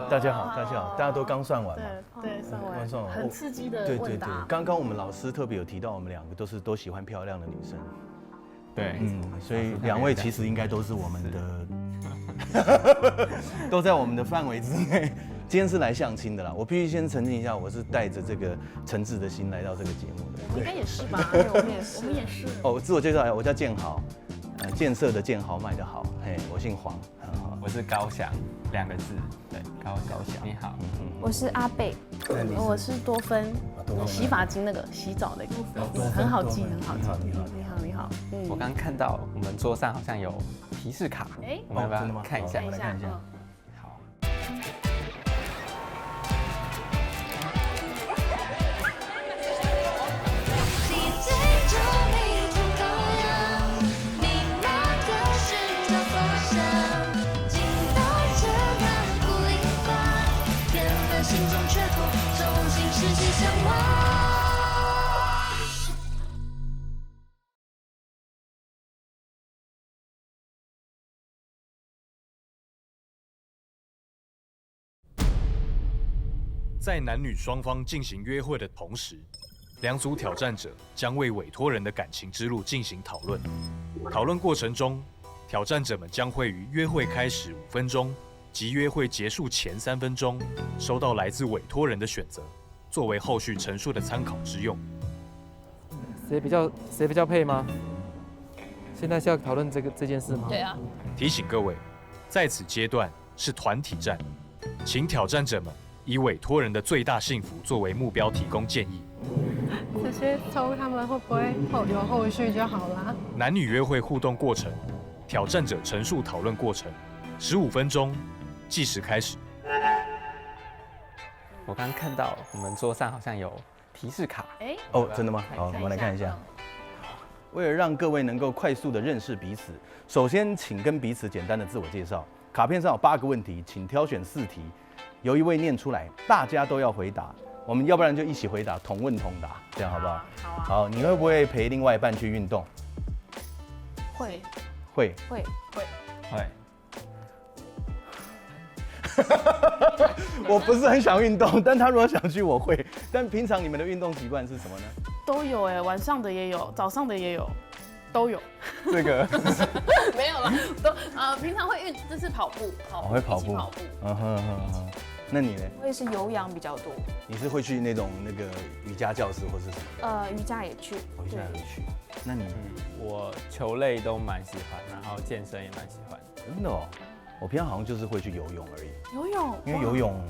大家好，大家都刚算完嘛？对，算完，算完，很刺激的问答。对，刚刚我们老师特别有提到，我们两个都喜欢漂亮的女生。对，所以两位其实应该都是我们的，都在我们的范围之内。今天是来相亲的啦，我必须先澄清一下，我是带着这个诚挚的心来到这个节目的。应该也是吧？我们也是。哦，自我介绍一下，我叫建豪，建设的建，豪迈的豪，我姓黄。我是高翔，2个字，对，高翔，你好。我是阿贝，我是多芬，洗发精那个洗澡的，很好记，很好记。你好。我刚看到我们桌上好像有提示卡，我们要不要看一下？我们来看一下。好。在男女双方进行约会的同时，两组挑战者将为委托人的感情之路进行讨论。讨论过程中，挑战者们将会于约会开始5分钟及约会结束前3分钟收到来自委托人的选择，作为后续陈述的参考之用。谁比较配吗？现在是要讨论这件事吗？对啊。提醒各位，在此阶段是团体战，请挑战者们以委托人的最大幸福作为目标，提供建议。这些抽他们会不会有后续就好啦？男女约会互动过程，挑战者陈述讨论过程，15分钟，计时开始。我刚看到我们桌上好像有提示卡。哦，真的吗？好，我们来看一下。为了让各位能够快速的认识彼此，首先请跟彼此简单的自我介绍。卡片上有8个问题，请挑选4题。由一位念出来，大家都要回答。我们要不然就一起回答，同问同答，这样好不好？好，你会不会陪另外一半去运动？会。我不是很想运动，但他如果想去，我会。但平常你们的运动习惯是什么呢？都有晚上的也有，早上的也有，都有。这个没有啦，平常会就是跑步，会跑步。那你呢？我也是有氧比较多。你是会去那个瑜伽教室或是什么？瑜伽也去。瑜伽也去。那你？我球类都蛮喜欢，然后健身也蛮喜欢。真的哦，我平常好像就是会去游泳而已。游泳？因为游泳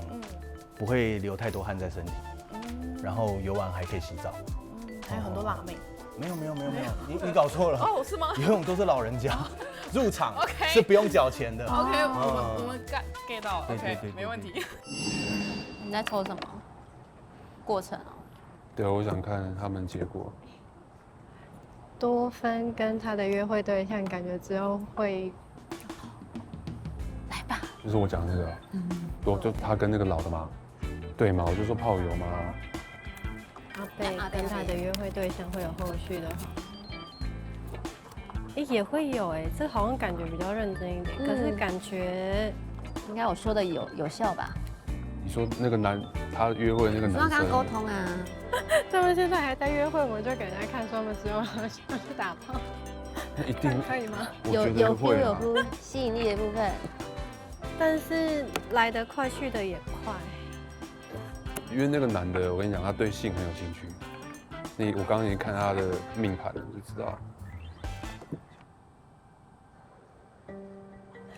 不会流太多汗在身体，然后游完还可以洗澡。还有很多辣妹。没有，你搞错了。哦，是吗？游泳都是老人家，入场 OK 是不用缴钱的。OK，我们 get 到了。对，没问题。你在抽什么？过程哦。对，我想看他们结果。多芬跟他的约会对象，感觉之后会。来吧。就是我讲那个，就他跟那个老的嘛，对嘛，我就说炮友嘛。阿贝跟他的约会对象会有后续的，也会有这好像感觉比较认真一点，可是感觉应该我说的有效吧？你说那个他约会那个男生，跟他沟通啊。他们现在还在约会，我就给人家看说他们之后要去打炮，那一定可以吗？有夫吸引力的部分，但是来得快去得也快。因为那个男的，我跟你讲，他对性很有兴趣。我刚刚已经看他的命盘，我就知道。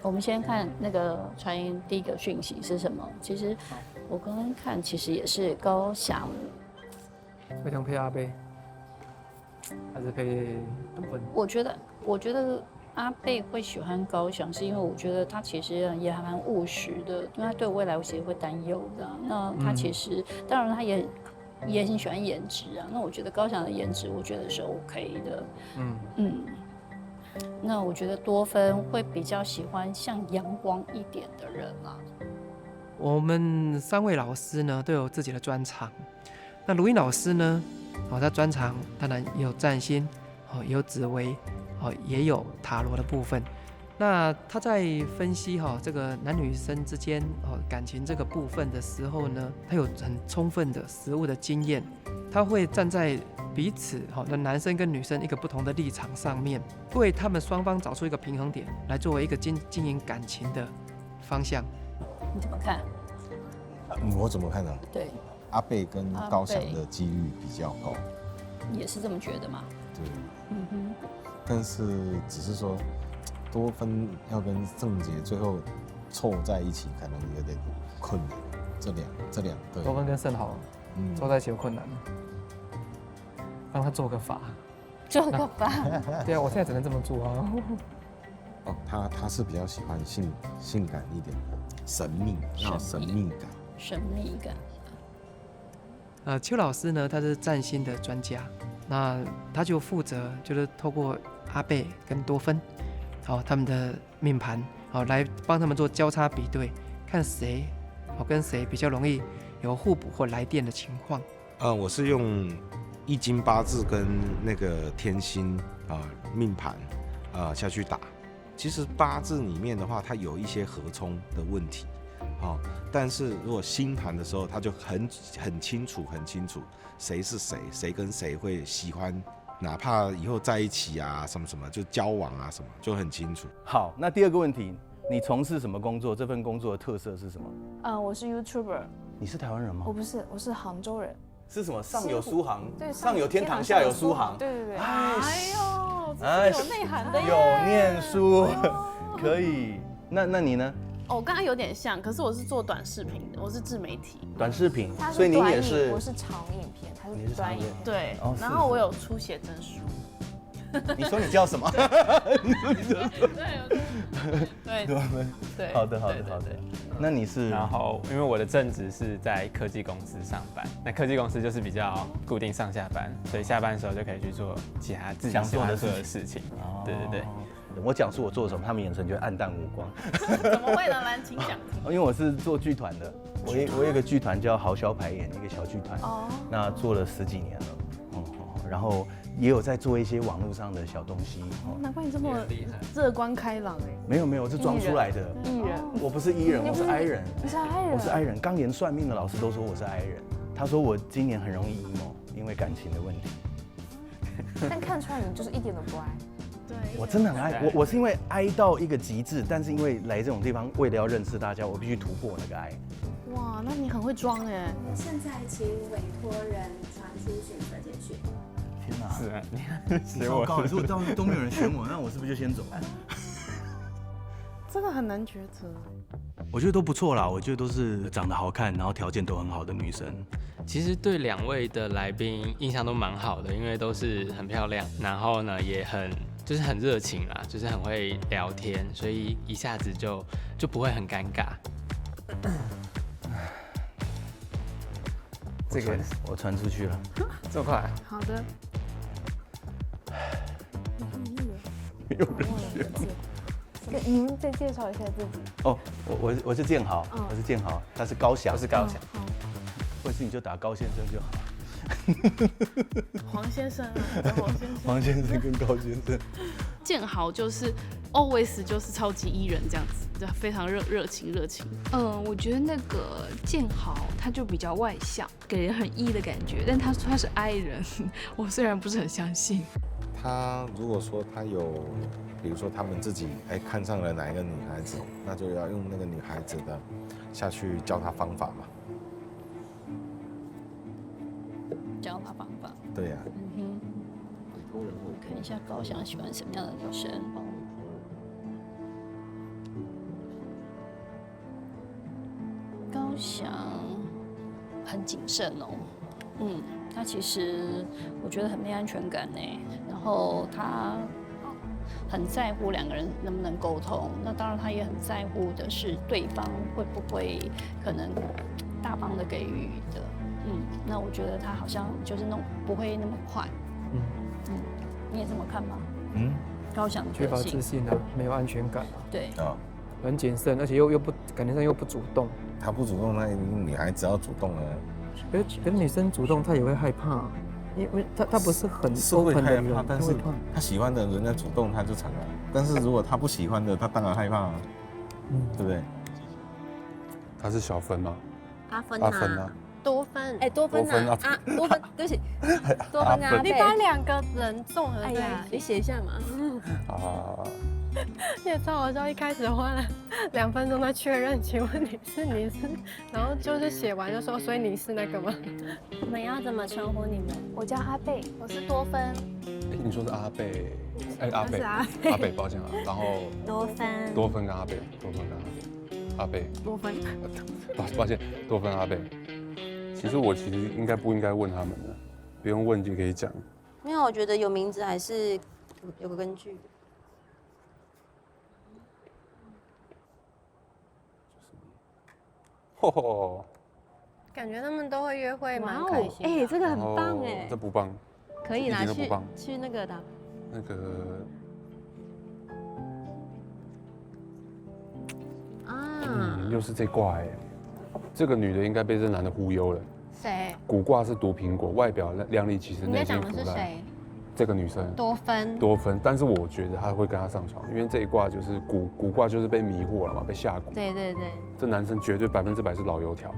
我们先看那个传音第一个讯息是什么？其实我刚刚看，其实也是高翔。会想配阿贝，还是配东芬？我觉得阿贝会喜欢高翔，是因为我觉得他其实也还蛮务实的，因为他对未来我其实会担忧的。那他其实，当然他也很喜欢颜值啊。那我觉得高翔的颜值，我觉得是 OK 的。那我觉得多芬会比较喜欢像阳光一点的人啊。我们3位老师呢都有自己的专长。那卢英老师呢，他专长当然也有占星，也有紫微，也有塔罗的部分。那他在分析这个男女生之间感情这个部分的时候呢，他有很充分的实务的经验，他会站在彼此的男生跟女生一个不同的立场上面，为他们双方找出一个平衡点，来作为一个经营感情的方向。你怎么看？我怎么看呢？对，阿贝跟高翔的几率比较高，也是这么觉得嘛？对，但是只是说多芬要跟郑杰最后凑在一起，可能有点困难。这两对，多芬跟盛豪凑在一起有困难，让他做个法。做个法。对啊，我现在只能这么做啊。哦，他是比较喜欢性感一点，神秘感。神秘感。邱老师呢，他是占星的专家，那他就负责就是透过阿贝跟多芬，他们的命盘，来帮他们做交叉比对，看谁跟谁比较容易有互补或来电的情况。我是用易经八字跟那个天星命盘下去打。其实八字里面的话，它有一些合冲的问题，但是如果星盘的时候，它就很清楚谁是谁，谁跟谁会喜欢，哪怕以后在一起啊，什么什么就交往啊什么，就很清楚。好，那第二个问题，你从事什么工作？这份工作的特色是什么？我是 YouTuber。你是台湾人吗？我不是，我是杭州人。是什么？上有苏杭，对，上有天堂，下有苏杭。对。哎呦，这是有内涵的耶。有念书，可以。那你呢？我刚刚有点像，可是我是做短视频的，我是自媒体。短视频，所以你也是？我是长影片，他是短影片。对，哦，然后我有出写真书。你说你叫什么？对。好的。那你是？然后因为我的正职是在科技公司上班，那科技公司就是比较固定上下班，所以下班的时候就可以去做其他自己喜欢做的事情。对。我讲述我做什么，他们眼神就会黯淡无光。怎么会呢？来，请讲。因为我是做剧团的，我有一个剧团叫豪潇排演，一个小剧团。那做了10几年了。然后也有在做一些网络上的小东西。难怪你这么乐观开朗哎。没有，我是装出来的。艺人。我不是艺人，我是 I 人。你是 I 人？我是 I 人。刚连算命的老师都说我是 I 人，他说我今年很容易 emo， 因为感情的问题。但看出来你就是一点都不爱。对，我真的很爱我是因为哀到一个极致，但是因为来这种地方，为了要认识大家，我必须突破那个哀。哇，那你很会装哎！现在请委托人传出选择简讯。天哪！是啊，你糟糕，如果都没有人选我，那我是不是就先走？这个很难抉择。我觉得都不错啦，我觉得都是长得好看，然后条件都很好的女生。其实对2位的来宾印象都蛮好的，因为都是很漂亮，然后呢也很热情啦，就是很会聊天，所以一下子就不会很尴尬。这个我传出去了，这么快？好的。没有人选。您再介绍一下自己。哦，我是建豪，我是建豪，他是高翔，我是高翔。或者是你就打高先生就好。黄先生，黄先生跟高先生。建豪就是 always 就是超级艺人这样子，就非常热情。我觉得那个建豪他就比较外向，给人很 E 的感觉，但他说他是 I 人，我虽然不是很相信。他如果说他有，比如说他们自己看上了哪一个女孩子，那就要用那个女孩子的下去教她方法嘛。教她方法。对呀。看一下高翔喜欢什么样的女生。高翔很谨慎哦。他其实我觉得很没安全感呢。然后他很在乎2个人能不能沟通。那当然，他也很在乎的是对方会不会可能大方的给予的。那我觉得他好像就是不会那么快。你也这么看吗？高翔的缺乏自信啊，没有安全感啊。对啊，很谨慎，而且又不感觉上又不主动。他不主动，那女孩子要主动了。可是女生主动，她也会害怕，因为她不是很是会害怕，但是他喜欢的人家主动，他就成了。但是如果他不喜欢的，他当然害怕啊，对不对？他是小分吗？阿芬阿芬啊，多分，哎，多分呐，啊，多分，对不起，多分啊，你把2个人综合在一起，你写一下嘛。啊，也超好笑，一开始花了2分钟在确认，请问你是，然后就是写完就说，所以你是那个吗？我们要怎么称呼你们？我叫阿贝，我是多芬。你说是阿贝，阿贝，阿贝，阿贝，抱歉啊，然后多芬，多芬跟阿贝，多芬跟阿贝，多芬，抱歉，多芬阿贝。其实我应该不应该问他们的，不用问就可以讲。没有，我觉得有名字还是有个根据。哦，感觉他们都会约会，蛮开心的。哎，这个很棒哎，这不棒，可以拿去那个的。那个又是这卦哎，这个女的应该被这男的忽悠了。谁？卜卦是读苹果，外表靓丽，其实内心腐烂。你在讲的是谁？这个女生多芬，但是我觉得她会跟他上床，因为这一卦就是卜卦就是被迷惑了嘛，被下蛊。对，这男生绝对100%是老油条，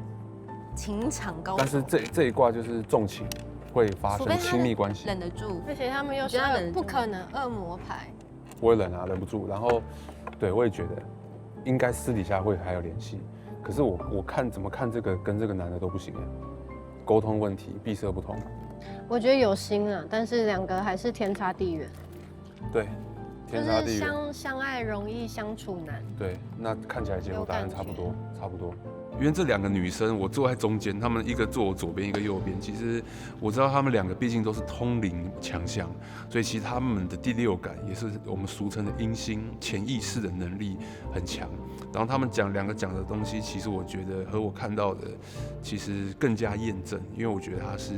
情场高手。但是这一卦就是重情，会发生亲密关系，忍得住。而且他们又是不可能恶魔牌，不会忍啊，忍不住。然后，对我也觉得应该私底下会还有联系，可是我怎么看这个跟这个男的都不行哎，沟通问题，闭塞不通。我觉得有心啊，但是2个还是天差地远。对，天差地远。就是相爱容易相处难。对，那看起来结果答案差不多。因为这2个女生，我坐在中间，她们一个坐我左边，一个右边。其实我知道她们2个毕竟都是通灵强项，所以其实她们的第6感也是我们俗称的阴心潜意识的能力很强。然后他们2个讲的东西，其实我觉得和我看到的其实更加验证，因为我觉得它是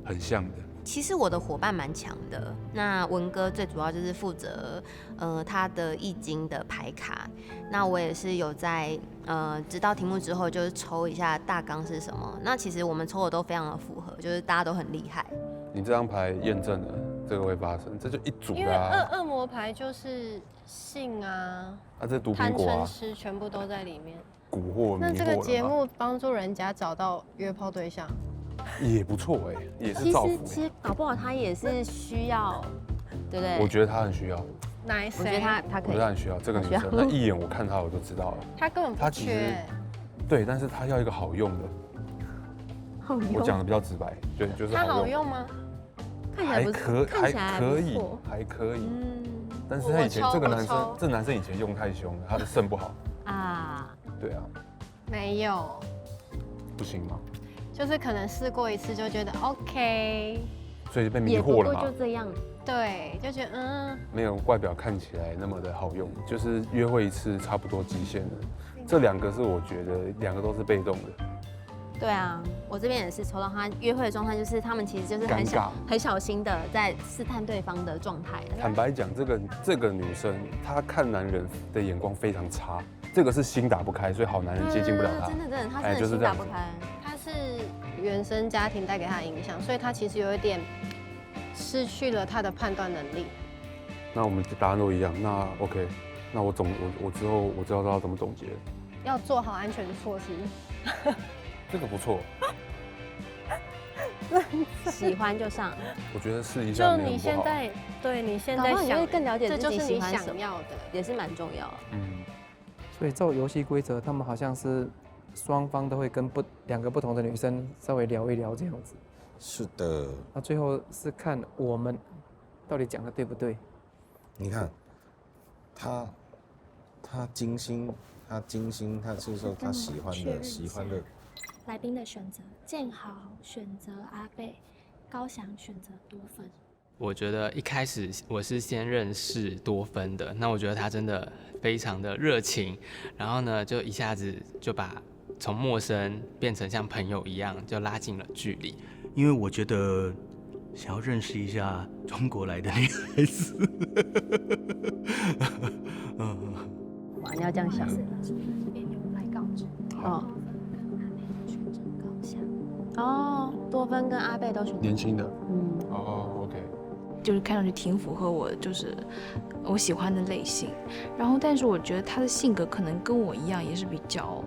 很像的。其实我的伙伴蛮强的，那文哥最主要就是负责他的易经的牌卡，那我也是有在知道题目之后就是抽一下大纲是什么，那其实我们抽的都非常的符合，就是大家都很厉害。你这张牌验证了这个会发生，这就一组的啊。因为恶魔牌就是性啊，这毒苹果啊，贪嗔痴全部都在里面。蛊惑，那这个节目帮助人家找到约炮对象。也不错哎，也是造福。其实搞不好他也是需要，对不对？我觉得他很需要。我觉得他可以。我觉得他很需要这个女生，那一眼我看她我就知道了。他根本不缺。对，但是他要一个好用的。我讲的比较直白，对，就是他好用吗？还可以。但是他以前这男生以前用太凶了，他的肾不好啊。对啊。没有。不行吗？就是可能试过一次就觉得 OK， 所以被迷惑了嘛。就这样。对，就觉得没有外表看起来那么的好用，就是约会一次差不多极限了。这2个是我觉得2个都是被动的。对啊，我这边也是抽到他约会的状态，就是他们其实就是很小心的在试探对方的状态。坦白讲，这个女生她看男人的眼光非常差，这个是心打不开，所以好男人接近不了她。真的，她真的心打不开。她是原生家庭带给她的影响，所以她其实有一点失去了她的判断能力。那我们答案都一样，那 OK， 那我之后我知道要怎么总结。要做好安全措施。这个不错，喜欢就上。我觉得试一下。就你现在，对你现在想更了解自己喜欢想要的，也是蛮重要。所以照游戏规则，他们好像是双方都会跟2个不同的女生稍微聊一聊这样子。是的。那最后是看我们到底讲的对不对。你看，他金星，他是说他喜欢的。来宾的选择：建豪选择阿贝，高翔选择多芬。我觉得一开始我是先认识多芬的，那我觉得他真的非常的热情，然后呢就一下子就把从陌生变成像朋友一样，就拉近了距离。因为我觉得想要认识一下中国来的女孩子。哇，你要这样想。这边有来告知。哦，多芬跟阿贝都选年轻的。OK。就是看上去挺符合我就是我喜欢的类型。然后，但是我觉得他的性格可能跟我一样，也是比较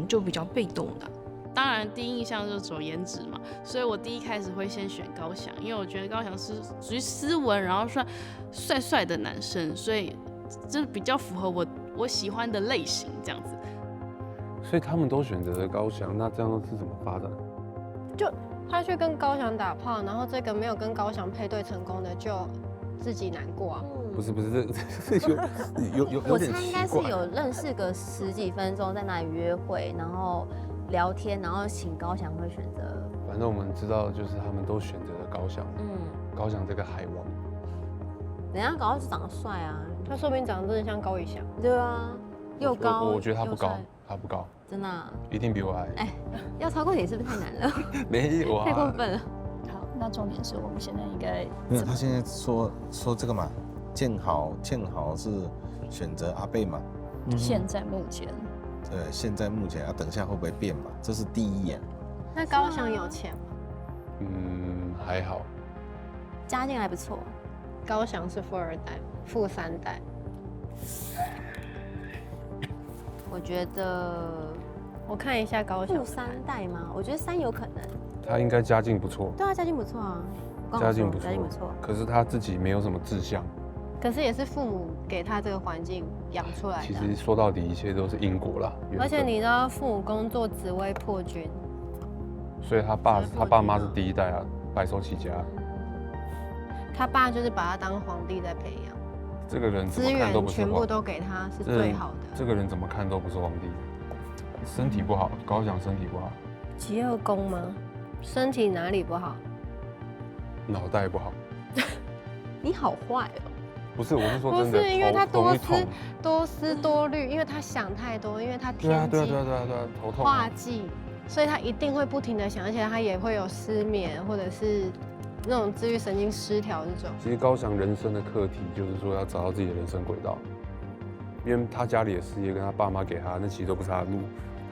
就比较被动的。当然，第一印象就是走颜值嘛，所以我第一开始会先选高翔，因为我觉得高翔是属于斯文，然后帅帅的男生，所以这比较符合我喜欢的类型这样子。所以他们都选择了高翔，那这样是怎么发展？就他去跟高翔打炮，然后这个没有跟高翔配对成功的就自己难过啊。不是，这有我点奇怪。猜应该是有认识个10几分钟，在那里约会，然后聊天，然后请高翔会选择。反正我们知道，就是他们都选择了高翔。高翔这个海王。人家搞到是长得帅啊，他说不定长得真的像高以翔。对啊，又高。我觉得他不高，他不高。真的、啊？一定比我矮。哎，要超过你是不是太难了？没有啊，太过分了。好，那重点是我们现在应该没有，他现在说这个嘛，建豪是选择阿贝嘛。现在目前。对，现在目前等一下会不会变嘛？这是第一眼。那高翔有钱吗？还好。家境还不错。高翔是富二代、富3代。我觉得，我看一下高翔。富3代吗？我觉得3有可能。他应该家境不错。对啊，家境不错啊。家境不错。可是他自己没有什么志向。可是也是父母给他这个环境养出来的。其实说到底，一切都是因果啦。而且你知道，父母工作紫微破军，所以他爸妈是第一代啊，白手起家。他爸就是把他当皇帝在培养。这个人怎么看都不是全部都给他是最好的。这个人怎么看都不是皇帝。身体不好，高翔身体不好。疾厄宫吗？身体哪里不好？脑袋不好。你好坏哦。不是，我是说真的，不是因为他多思多虑，因为他想太多，因为他天机头痛化忌，所以他一定会不停的想，而且他也会有失眠或者是那种自律神经失调这种。其实高翔人生的课题就是说要找到自己的人生轨道，因为他家里的事业跟他爸妈给他那其实都不是他的路，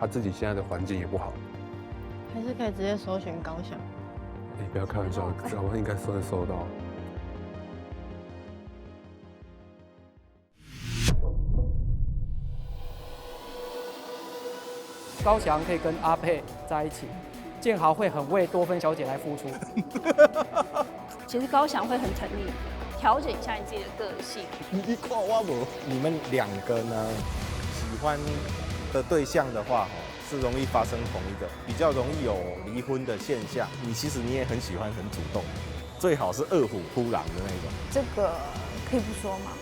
他自己现在的环境也不好。还是可以直接搜寻高翔。你不要开玩笑，我应该搜得到。高翔可以跟阿佩在一起，建豪会很为多芬小姐来付出。其实高翔会很疼你，调整一下你自己的个性。你看我无？你们2个呢，喜欢的对象的话，是容易发生同一个，比较容易有离婚的现象。其实你也很喜欢很主动，最好是2虎扑狼的那种。这个可以不说吗？